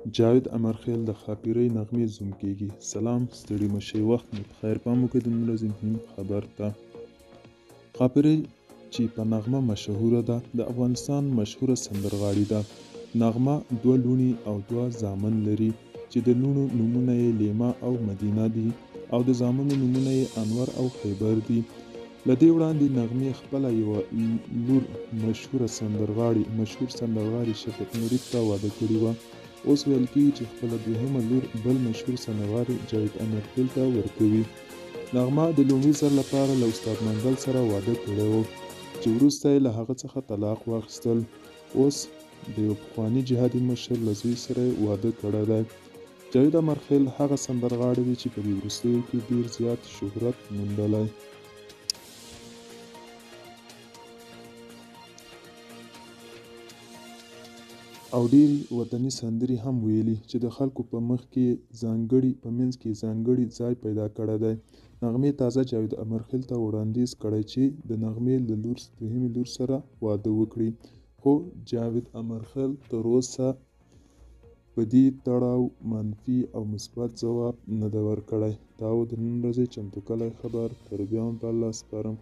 جاوید امرخیل د ښاپیرۍ نغمې زوم کیږي. سلام، ستړي مشئ، وخت مو په خیر. پام وکړئ د نن ورځې مهم خبر ته. ښاپیرۍ چې په نغمه مشهوره ده، د افغانستان مشهوره سندرغاړې ده. نغمه 2 لوڼې او 2 زامن لري چې د لوڼو نومونه یې لیما او مدینه دي او د زامنو نومونه یې انور او خیبر دي. له دې وړاندې نغمې خپله یوه لور مشهور سندرغاړي شفیق مرید ته واده کړې وه. اوس ویل کېږي چې خپله دوهمه لور بل مشهور سندرغاړي جاوید امرخیل ته ورکوي. نغمه د لومړي ځل لپاره له استاد منګل سره واده کړی و چې وروسته یې له هغه څخه طلاق واخیستل. اوس د یو پخواني جهادي مشر له زوی سره یې واده کړی دی. جاوید امرخیل هغه سندرغاړی دی چې په دې وروستیو کې ډېر زیات شهرت موندلی. او ډېرې وطني سندرې هم ویلي چې د خلکو په منځ کې ځانګړي ځای پیدا کړی دی. نغمې تازه جاوید امرخیل ته وړاندیز کړی چې د نغمې له دوهمې لور سره واده وکړي، خو جاوید امرخیل تر اوسه په دې تړاو منفي او مثبت ځواب نه دی ورکړی. دا و د نن ورځې چمتو کلی خبر. تر بیا هم په الله سپارم.